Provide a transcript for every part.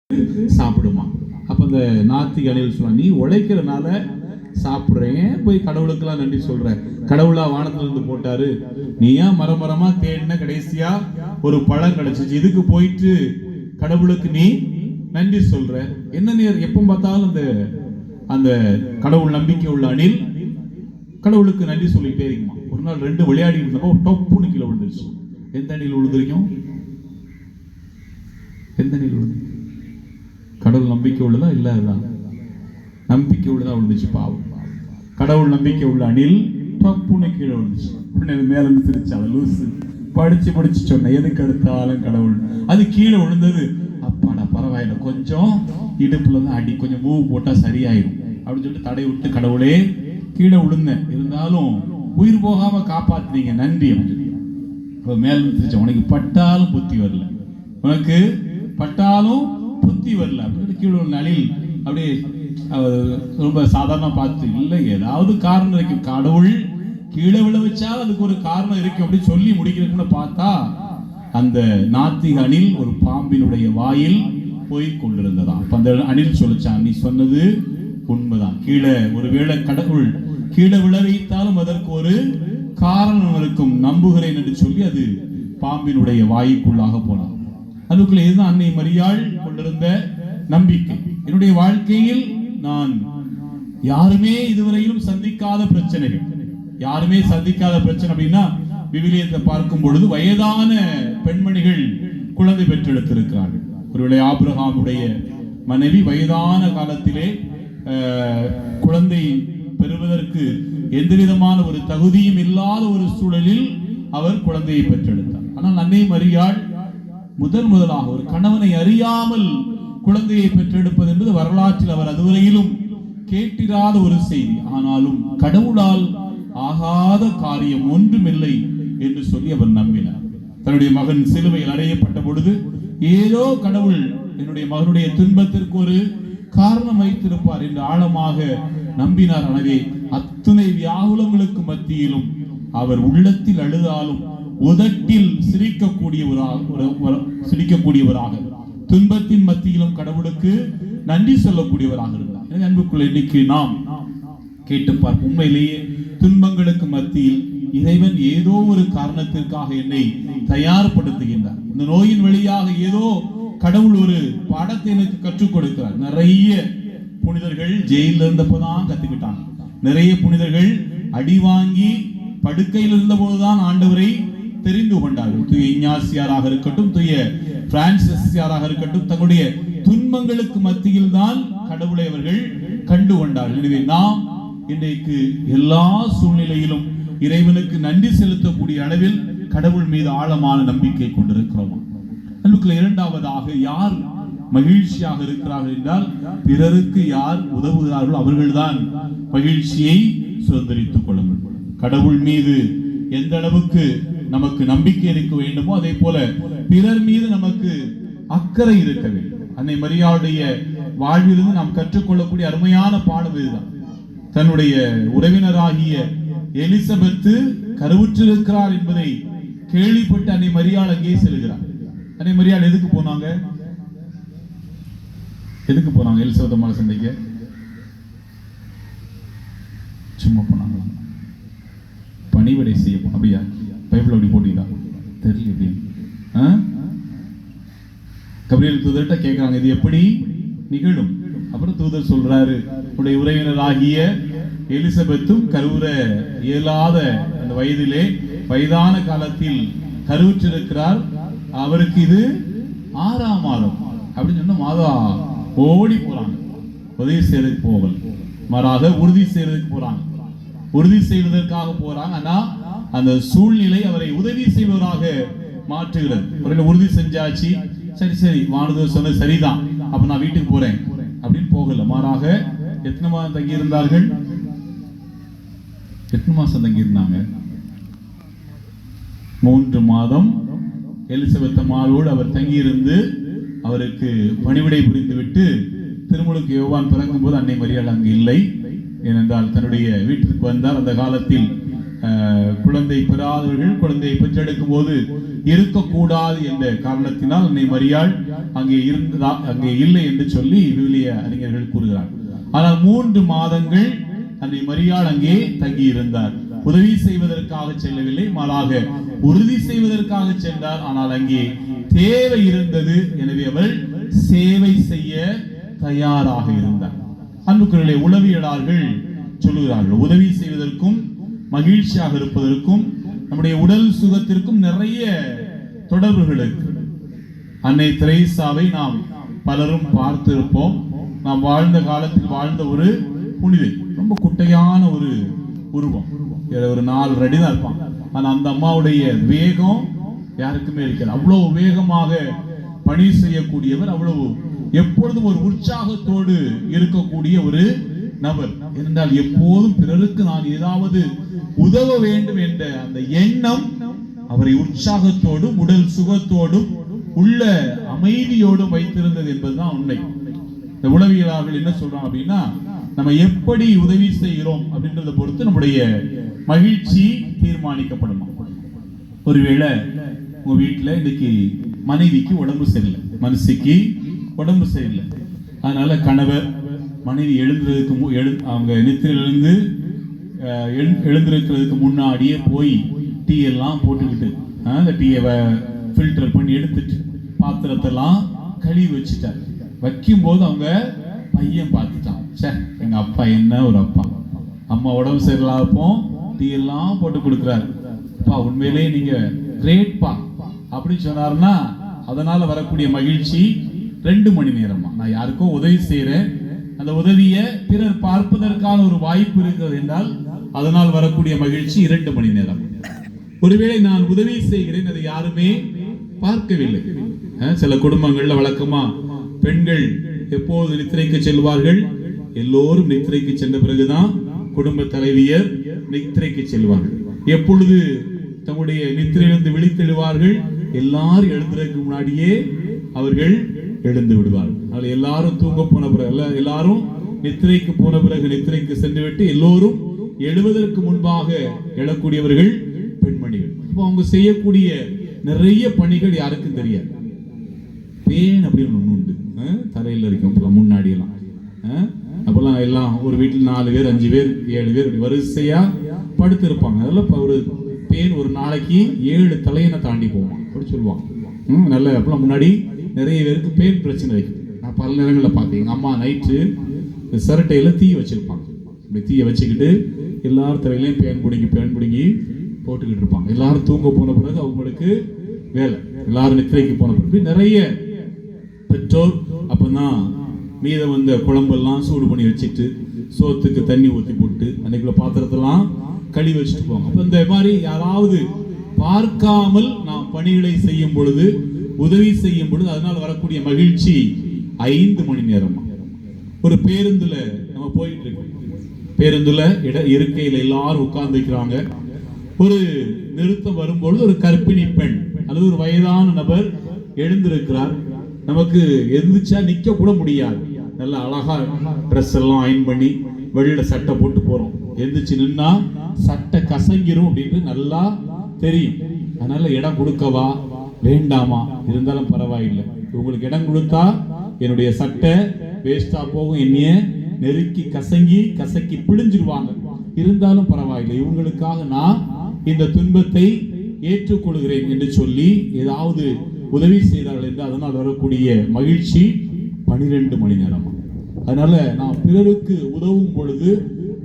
சாப்பிடுமா. அப்ப அந்த நாத்திக அணில் சொன்னா, நீ உழைக்கிறனால சாப்பிடுறேன், போய் கடவுளுக்கெல்லாம் நன்றி சொல்ற. கடவுளா வானத்துல இருந்து போட்டாரு, நீ ஏன் மரமரமா தேடின, கடைசியா ஒரு பழம் கிடைச்சிச்சு, இதுக்கு போயிட்டு கடவுளுக்கு நீ நன்றி சொல்ற. என்ன நேரம் எப்ப பார்த்தாலும் அந்த கடவுள் நம்பிக்கை உள்ள அணில் கடவுளுக்கு நன்றி சொல்லிட்டே இருக்குமா. ஒரு நாள் ரெண்டு விளையாடி இருந்தப்போ டொப்புன்னு கீழே விழுந்துருச்சு. எந்த அணில் விழுந்திருக்கும்? எந்த அணில் விழுந்து? கடவுள் நம்பிக்கை உள்ளதா இல்லாததான்? நம்பிக்கை உள்ளதா விழுந்துச்சு. பாவம். கடவுள் நம்பிக்கை உள்ள அணில் டப்புன்னு கீழே விழுந்துச்சு. மேல இருந்து சிரிச்சா, லூசு படிச்சு சொன்ன, எதுக்கு எடுத்தாலும் கடவுள். அது கீழே விழுந்தது, அப்பாடா பரவாயில்ல, கொஞ்சம் இடுப்புல தான் அடி, கொஞ்சம் மூவ் போட்டா சரியாயிடும் அப்படின்னு சொல்லிட்டு தடை விட்டு, கடவுளே கீழே விழுந்தேன், இருந்தாலும் உயிர் போகாம காப்பாத்தினீங்க, நன்றி. மேல சிரிச்ச, உனக்கு பட்டாலும் புத்தி வரல, உனக்கு பட்டாலும் புத்தி வரல அப்படின்னு கீழே உள்ள அணில் அப்படியே ரொம்ப சாதாரண பார்த்து, இல்லை ஏதாவது காரணம் இருக்கு, கடவுள் கீழே விழ வச்சாலும் அதுக்கு ஒரு காரணம் இருக்கு அப்படின்னு சொல்லி முடிக்கிறதுன்னு பார்த்தா, அந்த நாத்திக அணில் ஒரு பாம்பினுடைய வாயில் போய் கொண்டிருந்ததாம். அப்ப அந்த அணில் சொல்லிச்சான், நீ சொன்னது உண்மைதான், கீழே ஒருவேளை கடவுள் கீழே விழ வைத்தாலும் அதற்கு ஒரு காரணம் இருக்கும், நம்புகிறேன் என்று சொல்லி அது பாம்பினுடைய வாய்க்குள்ளாக போனான். அதுக்குள்ள இதுதான் அன்னை மரியாள் கொண்டிருந்த நம்பிக்கை. என்னுடைய வாழ்க்கையில் நான் யாருமே இதுவரையிலும் சந்திக்காத பிரச்சனைகள், யாருமே சந்திக்காத பிரச்சனை அப்படின்னா, விவிலியத்தை பார்க்கும் பொழுது வயதான பெண்மணிகள் குழந்தை பெற்றெடுத்திருக்கிறார்கள். ஒருவேளை ஆபிரகாமுடைய மனைவி வயதான காலத்திலே குழந்தை பெறுவதற்கு எந்த விதமான ஒரு தகுதியும் இல்லாத ஒரு சூழலில் அவர் குழந்தையை பெற்றெடுத்தார். ஆனால் அன்னை மரியாள் முதலாக ஒரு கணவனை அறியாமல் குழந்தையை பெற்றெடுப்பது என்பது வரலாற்றில் அவர் அதுவரையிலும் கேட்டிராத ஒரு செய்தி. ஆனாலும் கடவுளால் ஆகாத காரியம் ஒன்றுமில்லை என்று சொல்லி அவர் நம்பினார். தன்னுடைய மகன் சிலுவையில் அறையப்பட்ட பொழுது ஏதோ கடவுள் என்னுடைய மகனுடைய துன்பத்திற்கு ஒரு காரணம் வைத்திருப்பார் என்று ஆழமாக நம்பினார். எனவே அத்தனை வியாகுலங்களுக்கு மத்தியிலும் அவர் உள்ளத்தில் அழுதாலும் உதட்டில் சிரிக்கக்கூடியவராக, துன்பத்தின் மத்தியிலும் கடவுளுக்கு நன்றி சொல்லக்கூடியவராக இருந்தார். எனவே அன்புக்குள்ள இன்னைக்கு நாம் கேட்டு பார்ப்போம், உண்மையிலேயே துன்பங்களுக்கு மத்தியில் இறைவன் ஏதோ ஒரு காரணத்திற்காக என்னை தயார்படுத்துகின்றார். இந்த நோயின் வழியாக ஏதோ கடவுள் ஒரு பாடத்தை எனக்கு கற்றுக் கொடுக்கிறார். நிறைய புனிதர்கள் ஜெயில இருந்தப்பதான் கத்துக்கிட்டாங்க. நிறைய புனிதர்கள் அடி வாங்கி படுக்கையில் இருந்த போதுதான் ஆண்டவரை தெரிந்து கொண்டார்கள். தூய இஞ்ஞாசியாராக இருக்கட்டும், தூய பிரான்சிஸாராக இருக்கட்டும், தங்களுடைய துன்பங்களுக்கு மத்தியில் தான் கடவுளை அவர்கள் கண்டு கொண்டார்கள். எனவே நாம் இன்றைக்கு எல்லா சூழ்நிலையிலும் இறைவனுக்கு நன்றி செலுத்தக்கூடிய அளவில் கடவுள் மீது ஆழமான நம்பிக்கை கொண்டிருக்கிறோம். அன்புக்குள்ள இரண்டாவதாக, யார் மகிழ்ச்சியாக இருக்கிறார்கள் என்றால், பிறருக்கு யார் உதவுகிறார்களோ அவர்கள்தான் மகிழ்ச்சியை சுதந்திரித்துக் கொள்ள முடியும். கடவுள் மீது எந்த அளவுக்கு நமக்கு நம்பிக்கை இருக்க வேண்டுமோ அதே போல பிறர் மீது நமக்கு அக்கறை இருக்க வேண்டும். அன்னை மரியாளுடைய வாழ்விலிருந்து நாம் கற்றுக்கொள்ளக்கூடிய அருமையான பாடம் இதுதான். தன்னுடைய உறவினராகிய எலிசபெத்து கருவுற்றிருக்கிறார் என்பதை கேள்விப்பட்டு அன்னை மரியாள் அங்கே செல்கிறார். அன்னை மரியாள் எதுக்கு போனாங்க? எலிசபெத் அம்மாவை சந்திக்க சும்மா போனாங்க, பணிவிடை செய்ய போன. அப்படியா? பைபிள் அப்படி போட்டீங்களா? தெரியல. எப்படி கபிரியேல் தூதர்கிட்ட கேட்கிறாங்க, இது எப்படி நிகழும்? அப்புறம் தூதர் சொல்றாரு, உடைய உறவினராகிய எலிசபெத்தும் கருவுற இயலாத அந்த வயதிலே வயதான காலத்தில் கருவுற்றிருக்கிறார், அவருக்கு இது 6ஆம் மாதம் அப்படின்னு சொன்ன மாதா ஓடி போறாங்க. உதவி செய்யறதுக்கு போகல, மாறாக உறுதி செய்யறதுக்கு போறாங்க. உறுதி செய்வதற்காக போறாங்க. ஆனா அந்த சூழ்நிலை அவரை உதவி செய்வதாக மாற்றுகிறது. உறுதி செஞ்சாச்சு, சரி வானதூதர் சொன்னது சரிதான், அப்ப நான் வீட்டுக்கு போறேன் அப்படின்னு போகல. மாறாக எத்தனை மாதம் தங்கி இருந்தார்கள்? எத்தனை மாசம் தங்கி இருந்தாங்க? 3 மாதம் எலிசபெத் அம்மாளோடு அவர் தங்கியிருந்து அவருக்கு பணிவிடை புரிந்துவிட்டு திருமுழுக்கு யோவான் பிறக்கும் போது அன்னை மரியாள் அங்கு இல்லை. ஏனென்றால் தன்னுடைய வீட்டிற்கு வந்தார். அந்த காலத்தில் குழந்தை பெறாதவர்கள் குழந்தையை பெற்றெடுக்கும் போது இருக்கக்கூடாது என்ற காரணத்தினால் அன்னை மரியாள் அங்கே இல்லை என்று சொல்லி விவிலிய அறிஞர்கள் கூறுகிறார். ஆனால் 3 மாதங்கள் அன்னை மரியாள் அங்கே தங்கி இருந்தார். உதவி செய்வதற்காக செல்லவில்லை, மாறாக உறுதி செய்வதற்காக சென்றார். ஆனால் அங்கே தேவை இருந்தது, எனவே அவள் சேவை செய்ய தயாராக இருந்தார். அன்புக்குரியவர்களே, உளவியலாளர்கள் சொல்லுகிறார்கள், உதவி செய்வதற்கும் மகிழ்ச்சியாக இருப்பதற்கும் நம்முடைய உடல் சுகத்திற்கும் நிறைய தொடர்புகள் இருக்கு. அன்னை தெரேசாவை நாம் பலரும் பார்த்திருப்போம். நாம் வாழ்ந்த காலத்தில் வாழ்ந்த ஒரு புனிதை, ரொம்ப குட்டையான ஒரு உருவம், ஒரு 4 அடி தான் இருப்பான். ஆனா அந்த அம்மாவுடைய வேகம் யாருக்குமே இருக்கிறது. அவ்வளவு வேகமாக பணி செய்யக்கூடியவர், அவ்வளவு எப்பொழுதும் ஒரு உற்சாகத்தோடு இருக்கக்கூடிய ஒரு நபர். என்றால் எப்போதும் பிறருக்கு நான் ஏதாவது உதவ வேண்டும் என்ற அந்த எண்ணம் அவரை உற்சாகத்தோடும் உடல் சுகத்தோடும் உள்ள அமைதியோடும் வைத்திருந்தது என்பதுதான் உண்மை. இந்த உளவியலாளர்கள் என்ன சொல்றாங்க அப்படின்னா, நம்ம எப்படி உதவி செய்கிறோம் அப்படின்றத பொறுத்து நம்முடைய மகிழ்ச்சி தீர்மானிக்கப்படும். ஒருவேளை உங்க வீட்டுல இன்னைக்கு மனைவிக்கு உடம்பு சரியில்லை, மனசுக்கு உடம்பு சரியில்லை, அதனால கணவர் மனைவி அவங்க நித்திரிலிருந்து எழுந்திருக்கிறதுக்கு முன்னாடியே போய் டீ எல்லாம் போட்டுக்கிட்டு அந்த டீயை ஃபில்டர் பண்ணி எடுத்துட்டு பாத்திரத்தெல்லாம் கழுவி வச்சுட்டார். வைக்கும் போது அவங்க பையன் பார்த்துட்டான், சே எங்க அப்பா என்ன ஒரு அப்பா, அம்மா உடம்பு சரியில்லாதப்போ டீ எல்லாம் போட்டு கொடுக்குறாரு, அப்பா உண்மையிலே நீங்க கிரேட்பா அப்படின்னு சொன்னாருன்னா அதனால வரக்கூடிய மகிழ்ச்சி 2 மணி நேரமா. நான் யாருக்கோ உதவி செய்யறேன், அந்த உதவியை பிறர் பார்ப்பதற்கான ஒரு வாய்ப்பு இருக்கிறது என்றால் அதனால் வரக்கூடிய மகிழ்ச்சி 2 மணி நேரம். ஒருவேளை நான் உதவி செய்கிறேன், அதை யாருமே பார்க்கவில்லை. சில குடும்பங்கள்ல வழக்கமா பெண்கள் எப்போது நித்திரைக்கு செல்வார்கள், எல்லோரும் நித்திரைக்கு சென்ற பிறகுதான் குடும்ப தலைவியர் நித்திரைக்கு செல்வார்கள். எப்பொழுது தம்முடைய நித்திரையிலிருந்து விழித்தெழுவார்கள், எல்லாரும் எழுந்துறதுக்கு முன்னாடியே அவர்கள் எழுந்து விடுவார்கள். அதில் எல்லாரும் தூங்க போன பிறகு, எல்லாரும் நித்திரைக்கு போன பிறகு நித்திரைக்கு சென்று விட்டு எல்லோரும் எழுவதற்கு முன்பாக எழக்கூடியவர்கள் பெண்மணிகள். இப்போ அவங்க செய்யக்கூடிய நிறைய பணிகள் யாருக்கும் தெரியாது. பேன் அப்படின்னு ஒண்ணு உண்டு, தரையில் இருக்கும் முன்னாடி எல்லாம். அப்பெல்லாம் எல்லாம் ஒரு வீட்டில் 4 பேர் 5 பேர் 7 பேர் வரிசையா படுத்து இருப்பாங்க. அதெல்லாம் ஒரு பேன் ஒரு நாளைக்கு 7 தலையனை தாண்டி போவான் அப்படி சொல்லுவாங்க. நல்ல அப்பெல்லாம் முன்னாடி நிறைய பேருக்கு பேன் பிரச்சனை இருக்கு. நான் பல நேரங்களில் பார்த்தேன், எங்கள் அம்மா நைட்டு சிரட்டையில் தீ வச்சிருப்பாங்க. இப்படி தீயை வச்சுக்கிட்டு எல்லாரும் தலையிலையும் பேன் பிடுங்கி போட்டுக்கிட்டு இருப்பாங்க. எல்லாரும் தூங்க போன பிறகு அவங்களுக்கு வேலை, எல்லாரும் நித்திரைக்கு போன பிறகு நிறைய பெற்றோர் அப்பதான் மீதம் வந்த குழம்பெல்லாம் சூடு பண்ணி வச்சுட்டு சோத்துக்கு தண்ணி ஊற்றி போட்டு அன்னைக்குள்ள பாத்திரத்தெல்லாம் கழுவி வச்சுட்டு போவாங்க. அப்போ இந்த மாதிரி யாராவது பார்க்காமல் நாம் பணிகளை செய்யும் பொழுது, உதவி செய்யும் பொழுது அதனால் வரக்கூடிய மகிழ்ச்சி 5 மணி நேரமா. ஒரு பேருந்துல நம்ம போயிட்டு இருக்கோம், பேருந்துல இருக்கையில எல்லாரும் உட்கார்ந்துக்கிறாங்க. ஒரு நிறுத்தம் வரும்பொழுது ஒரு கர்ப்பிணி பெண் அல்லது ஒரு வயதான நபர் எழுந்திருக்கிறார். நமக்கு எந்திரிச்சா நிக்க கூட முடியாது, நல்ல அழகா ட்ரெஸ் எல்லாம் அயன் பண்ணி வெளியில சட்டை போட்டு போறோம். எந்திரிச்சு நின்னா சட்டை கசங்கிரும் அப்படின்னு நல்லா தெரியும். அதனால இடம் கொடுக்கவா வேண்டாமா, இருந்தாலும் பரவாயில்லை, உங்களுக்கு இடம் கொடுத்தா என்னுடைய சட்டை வேஸ்டா போகும், என்னைய நெருக்கி கசக்கி பிழிஞ்சிருவாங்க, இருந்தாலும் பரவாயில்லை, இவங்களுக்காக நான் இந்த துன்பத்தை ஏற்றுக்கொள்கிறேன் என்று சொல்லி ஏதாவது உதவி செய்தார்கள் என்று அதனால் வரக்கூடிய மகிழ்ச்சி 12 மணி நேரம். அதனால நாம் பிறருக்கு உதவும் பொழுது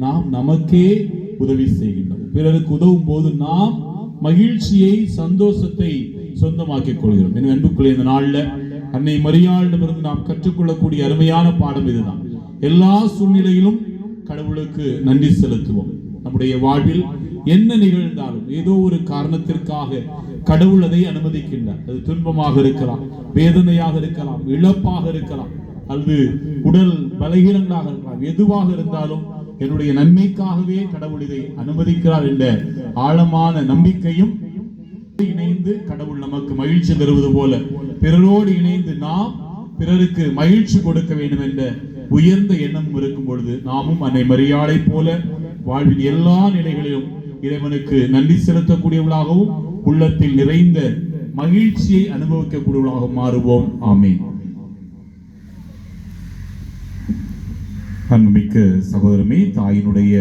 நாம் நமக்கே உதவி செய்கின்றோம். பிறருக்கு உதவும் போது நாம் மகிழ்ச்சியை சந்தோஷத்தை சொந்தமாக்கிக் கொள்கிறோம். என் அன்புக்குள்ளே இந்த நாள்ல அன்னை மரியாளிடமிருந்து நாம் கற்றுக்கொள்ளக்கூடிய அருமையான பாடம் இதுதான். எல்லா சூழ்நிலையிலும் கடவுளுக்கு நன்றி செலுத்துவோம். நம்முடைய வாழ்வில் என்ன நிகழ்ந்தாலும் ஏதோ ஒரு காரணத்திற்காக கடவுள் அதை அனுமதிக்கின்றார். அது துன்பமாக இருக்கலாம், வேதனையாக இருக்கலாம், இழப்பாக இருக்கலாம், அல்லது உடல் பலகீனங்களாக இருக்கலாம். எதுவாக இருந்தாலும் என்னுடைய நன்மைக்காகவே கடவுள் இதை அனுமதிக்கிறார் என்ற ஆழமான நம்பிக்கையும் இணைந்து கடவுள் நமக்கு மகிழ்ச்சி தருவது போல பிறரோடு இணைந்து நாம் பிறருக்கு மகிழ்ச்சி கொடுக்க வேண்டும் என்ற உயர்ந்த எண்ணம் இருக்கும் பொழுது நாமும் அன்னை மரியாளை போல வாழ்வின் எல்லா நிலைகளிலும் இறைவனுக்கு நன்றி செலுத்தக்கூடியவர்களாகவும் உள்ளத்தில் நிறைந்த மகிழ்ச்சியை அனுபவிக்கக்கூடியவர்களாக மாறுவோம். ஆமென். அன்புமிக்க சகோதரமே, தாயினுடைய